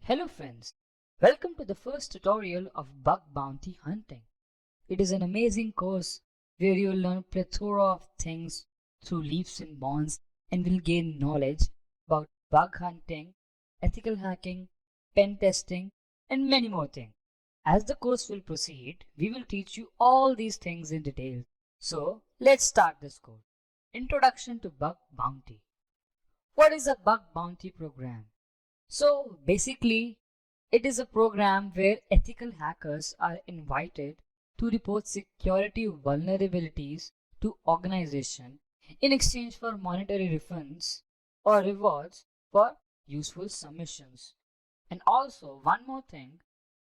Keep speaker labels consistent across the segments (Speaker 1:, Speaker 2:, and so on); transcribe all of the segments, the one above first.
Speaker 1: Hello friends, welcome to the first tutorial of bug bounty hunting. It is an amazing course where you will learn plethora of things through leaps and bounds and will gain knowledge about bug hunting, ethical hacking, pen testing and many more things. As the course will proceed, we will teach you all these things in detail. So let's start this course. Introduction to Bug Bounty. What is a bug bounty program? So basically, it is a program where ethical hackers are invited to report security vulnerabilities to organization in exchange for monetary refunds or rewards for useful submissions. And also, one more thing,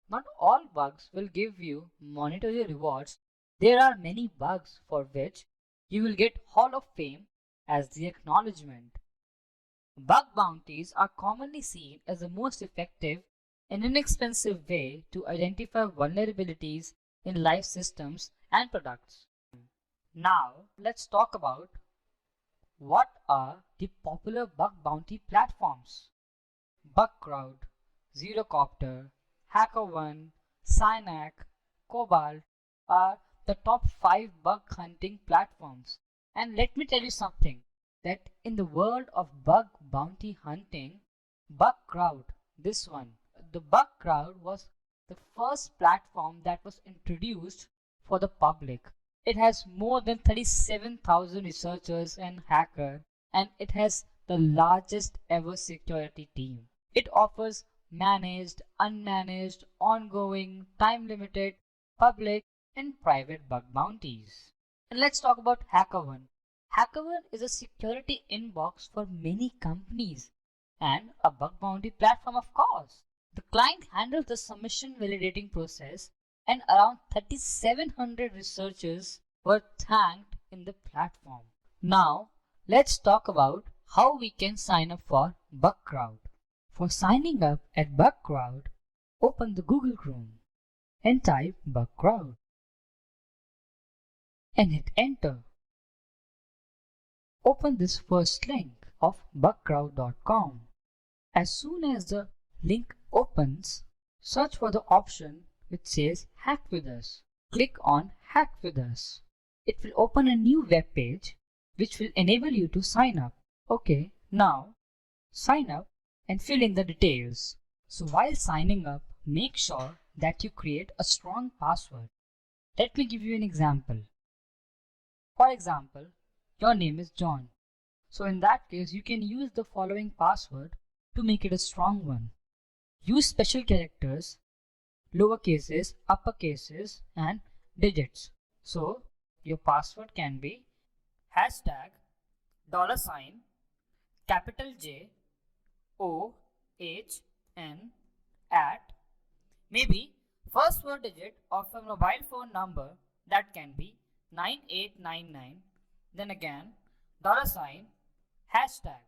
Speaker 1: not all bugs will give you monetary rewards. There are many bugs for which you will get Hall of Fame as the acknowledgement. Bug bounties are commonly seen as the most effective and inexpensive way to identify vulnerabilities in life systems and products. Now, let's talk about what are the popular bug bounty platforms. Bugcrowd, Zerocopter, HackerOne, Synack, Cobalt are the top 5 bug hunting platforms. And let me tell you something that in the world of bug bounty hunting, Bugcrowd, this one, the Bugcrowd was the first platform that was introduced for the public. It has more than 37,000 researchers and hackers, and it has the largest ever security team. It offers managed, unmanaged, ongoing, time-limited, public, and private bug bounties. And let's talk about HackerOne. HackerOne is a security inbox for many companies and a bug bounty platform, of course. The client handles the submission validating process, and around 3,700 researchers were thanked in the platform. Now, let's talk about how we can sign up for Bugcrowd. For signing up at Bugcrowd, open the Google Chrome and type Bugcrowd and hit enter. Open this first link of bugcrowd.com. As soon as the link opens, search for the option which says Hack with Us. Click on Hack with Us. It will open a new web page which will enable you to sign up. Okay, now sign up and fill in the details. So while signing up, make sure that you create a strong password. Let me give you an example. For example, your name is John. So in that case, you can use the following password to make it a strong one. Use special characters, lower cases, upper cases, and digits. So your password can be hashtag $, capital J, O, H, N, at, maybe first 4 digit of a mobile phone number that can be 9899, then again $, hashtag.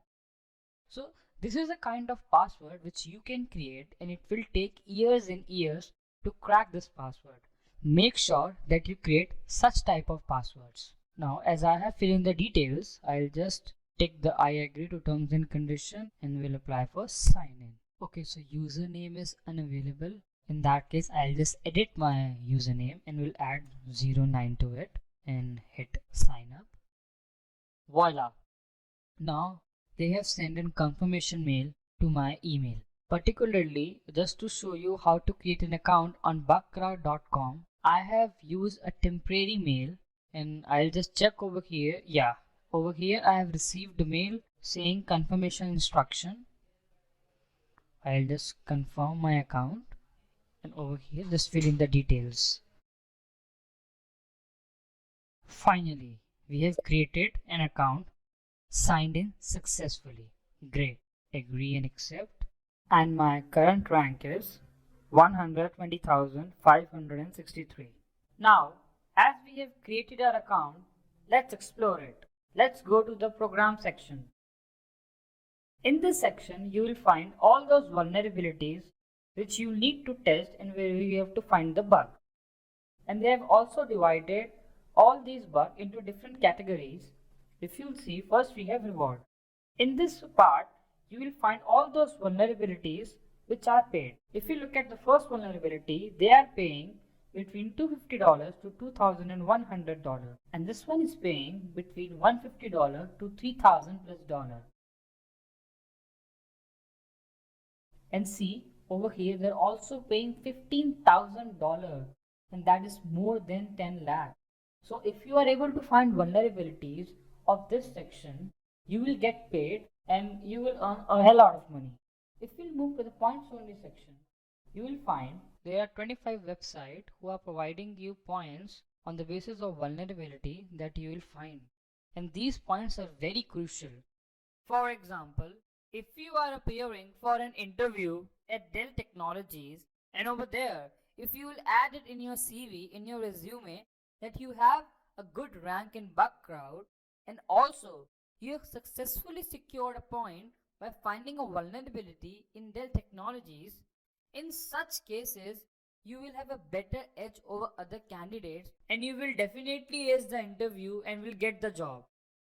Speaker 1: So this is a kind of password which you can create, and it will take years and years to crack this password. Make sure that you create such type of passwords. Now as I have filled in the details, I'll just tick the I agree to terms and condition and will apply for sign in. Okay, so username is unavailable. In that case, I'll just edit my username and will add 09 to it and hit sign up. Voila! Now they have sent in confirmation mail to my email. Particularly, just to show you how to create an account on bugcrowd.com, I have used a temporary mail, and I'll just check over here. Yeah, over here I have received a mail saying confirmation instruction. I'll just confirm my account, and over here just fill in the details. Finally, we have created an account, signed in successfully. Great. Agree and accept. And my current rank is 120,563. Now, as we have created our account, let's explore it. Let's go to the program section. In this section, you will find all those vulnerabilities which you need to test and where you have to find the bug. And they have also divided all these bugs into different categories. If you'll see, first we have reward. In this part, you will find all those vulnerabilities which are paid. If you look at the first vulnerability, they are paying between $250 to $2,100, and this one is paying between $150 to $3,000 plus dollar. And see, over here they're also paying $15,000, and that is more than 10 lakh. So if you are able to find vulnerabilities of this section, you will get paid and you will earn a hell lot of money. If we move to the points only section, you will find there are 25 websites who are providing you points on the basis of vulnerability that you will find. And these points are very crucial. For example, if you are appearing for an interview at Dell Technologies, and over there, if you will add it in your CV, in your resume, that you have a good rank in Bugcrowd, and also you have successfully secured a point by finding a vulnerability in Dell Technologies, in such cases, you will have a better edge over other candidates and you will definitely ace the interview and will get the job.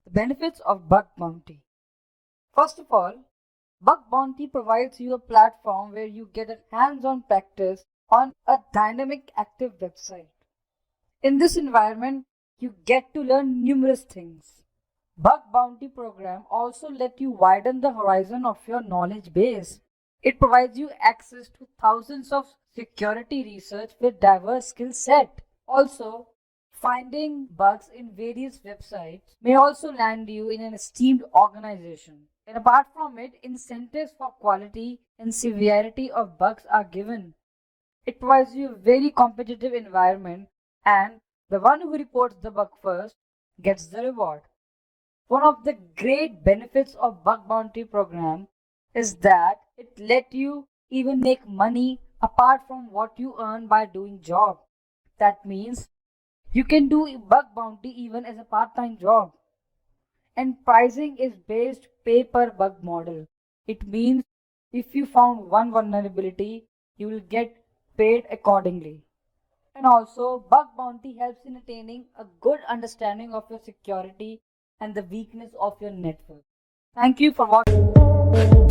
Speaker 1: The benefits of Bug Bounty. First of all, Bug Bounty provides you a platform where you get a hands-on practice on a dynamic active website. In this environment, you get to learn numerous things. Bug Bounty program also let you widen the horizon of your knowledge base. It provides you access to thousands of security research with diverse skill set. Also, finding bugs in various websites may also land you in an esteemed organization. And apart from it, incentives for quality and severity of bugs are given. It provides you a very competitive environment, and the one who reports the bug first gets the reward. One of the great benefits of Bug Bounty program is that it let you even make money apart from what you earn by doing job. That means you can do Bug Bounty even as a part-time job. And pricing is based pay per bug model. It means if you found one vulnerability, you will get paid accordingly. And also, Bug Bounty helps in attaining a good understanding of your security and the weakness of your network. Thank you for watching.